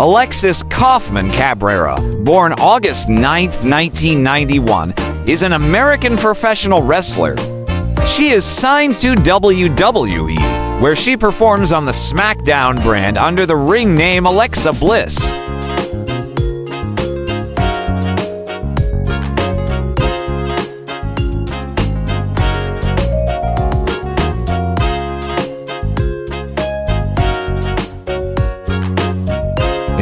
Alexis Kaufman Cabrera, born August 9, 1991, is an American professional wrestler. She is signed to WWE, where she performs on the SmackDown brand under the ring name Alexa Bliss.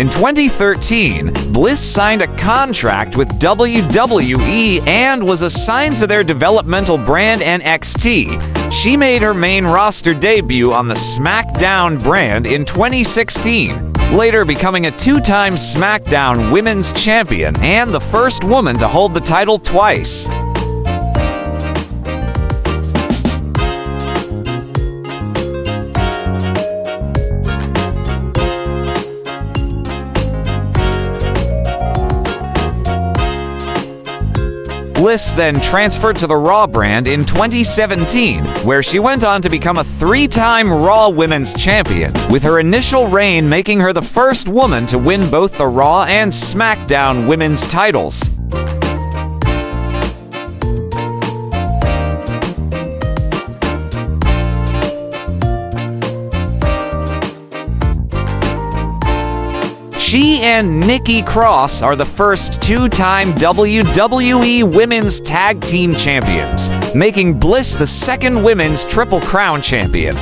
In 2013, Bliss signed a contract with WWE and was assigned to their developmental brand NXT. She made her main roster debut on the SmackDown brand in 2016, later becoming a two-time SmackDown Women's Champion and the first woman to hold the title twice. Bliss then transferred to the Raw brand in 2017, where she went on to become a three-time Raw Women's Champion, with her initial reign making her the first woman to win both the Raw and SmackDown Women's titles. She and Nikki Cross are the first two-time WWE Women's Tag Team Champions, making Bliss the second Women's Triple Crown Champion.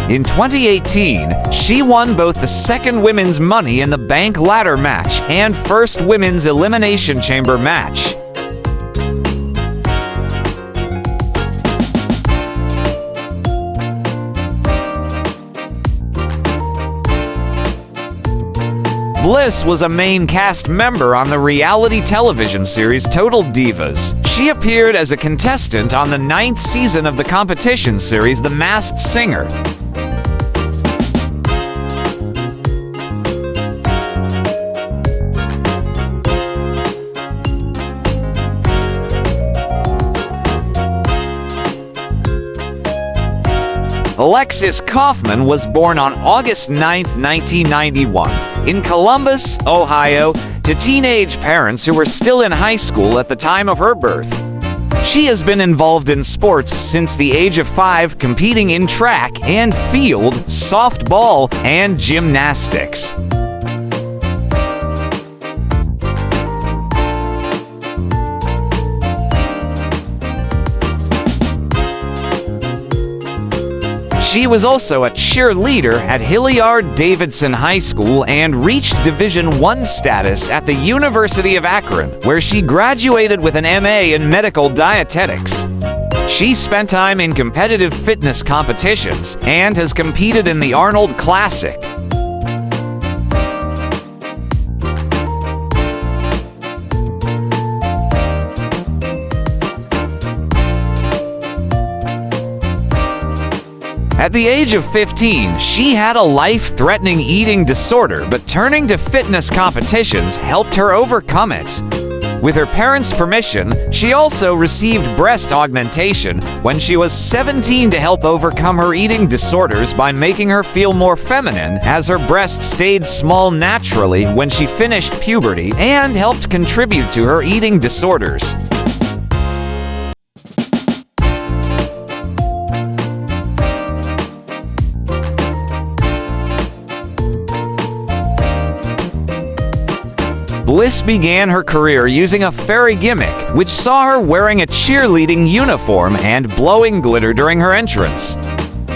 In 2018, she won both the second Women's Money in the Bank ladder match and first Women's Elimination Chamber match. Bliss was a main cast member on the reality television series Total Divas. She appeared as a contestant on the 9th season of the competition series The Masked Singer. Alexis Kaufman was born on August 9, 1991, in Columbus, Ohio, to teenage parents who were still in high school at the time of her birth. She has been involved in sports since the age of 5, competing in track and field, softball, and gymnastics. She was also a cheerleader at Hilliard-Davidson High School and reached Division I status at the University of Akron, where she graduated with an MA in medical dietetics. She spent time in competitive fitness competitions and has competed in the Arnold Classic. At the age of 15, she had a life-threatening eating disorder, but turning to fitness competitions helped her overcome it. With her parents' permission, she also received breast augmentation when she was 17 to help overcome her eating disorders by making her feel more feminine, as her breasts stayed small naturally when she finished puberty and helped contribute to her eating disorders. Bliss began her career using a fairy gimmick, which saw her wearing a cheerleading uniform and blowing glitter during her entrance.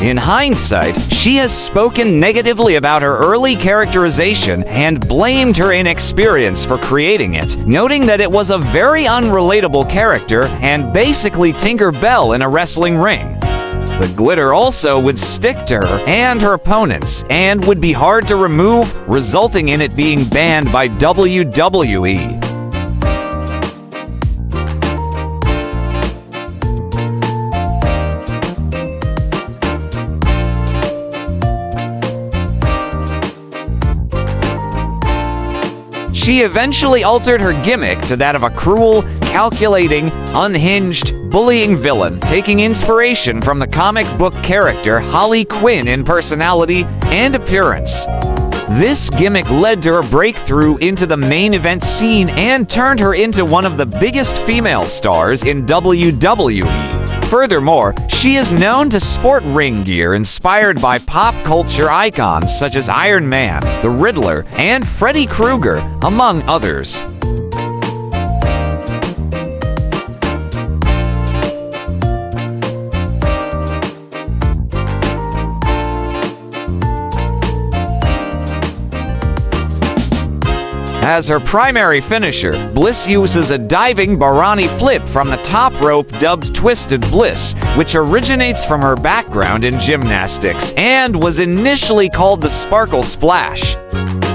In hindsight, she has spoken negatively about her early characterization and blamed her inexperience for creating it, noting that it was a very unrelatable character and basically Tinker Bell in a wrestling ring. The glitter also would stick to her and her opponents and would be hard to remove, resulting in it being banned by WWE. She eventually altered her gimmick to that of a cruel, calculating, unhinged, bullying villain, taking inspiration from the comic book character Harley Quinn in personality and appearance. This gimmick led to her breakthrough into the main event scene and turned her into one of the biggest female stars in WWE. Furthermore, she is known to sport ring gear inspired by pop culture icons such as Iron Man, the Riddler, and Freddy Krueger, among others. As her primary finisher, Bliss uses a diving Barani flip from the top rope dubbed Twisted Bliss, which originates from her background in gymnastics and was initially called the Sparkle Splash.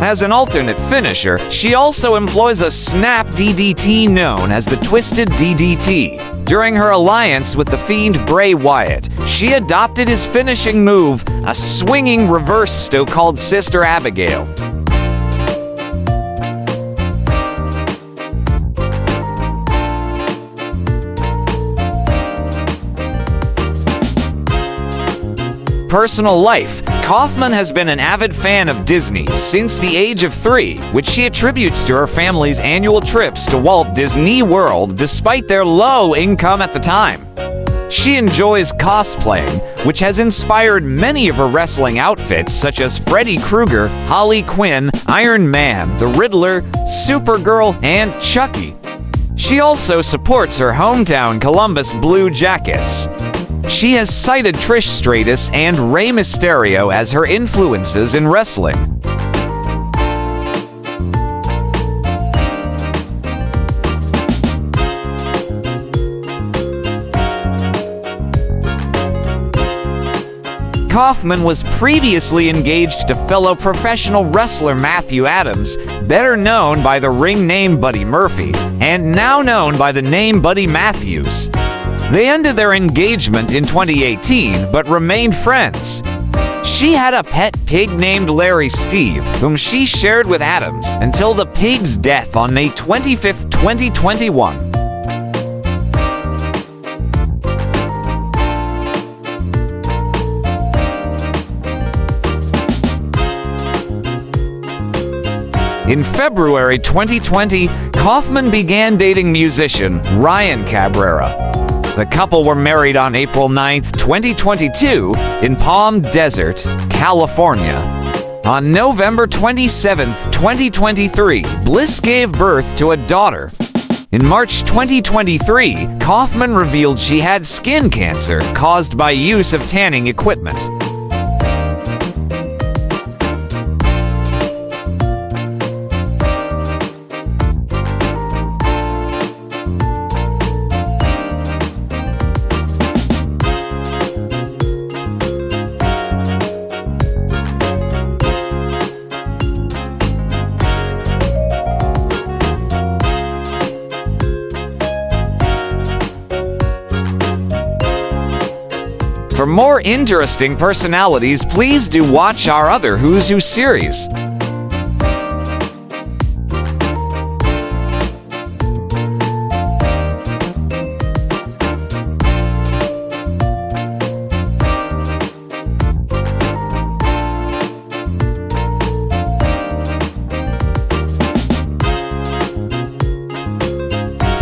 As an alternate finisher, she also employs a snap DDT known as the Twisted DDT. During her alliance with the Fiend Bray Wyatt, she adopted his finishing move, a swinging reverse sto called Sister Abigail. Personal life. Kaufman has been an avid fan of Disney since the age of 3, which she attributes to her family's annual trips to Walt Disney World despite their low income at the time. She enjoys cosplaying, which has inspired many of her wrestling outfits such as Freddy Krueger, Harley Quinn, Iron Man, the Riddler, Supergirl, and Chucky. She also supports her hometown Columbus Blue Jackets. She has cited Trish Stratus and Rey Mysterio as her influences in wrestling. Kaufman was previously engaged to fellow professional wrestler Matthew Adams, better known by the ring name Buddy Murphy, and now known by the name Buddy Matthews. They ended their engagement in 2018, but remained friends. She had a pet pig named Larry Steve, whom she shared with Adams until the pig's death on May 25, 2021. In February 2020, Kaufman began dating musician Ryan Cabrera. The couple were married on April 9, 2022, in Palm Desert, California. On November 27, 2023, Bliss gave birth to a daughter. In March 2023, Kaufman revealed she had skin cancer caused by use of tanning equipment. For more interesting personalities, please do watch our other Who's Who series.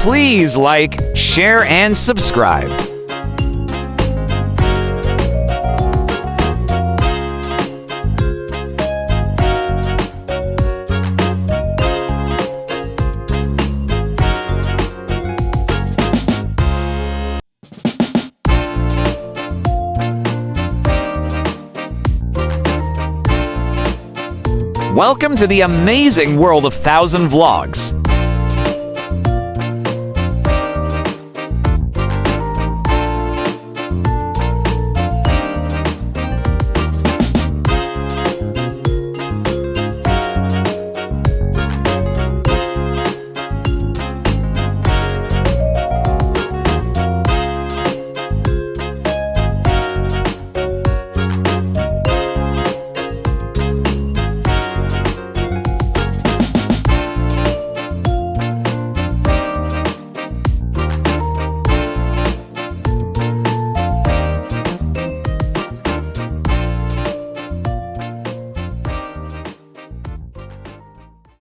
Please like, share, and subscribe. Welcome to the amazing world of 1000 Vlogs.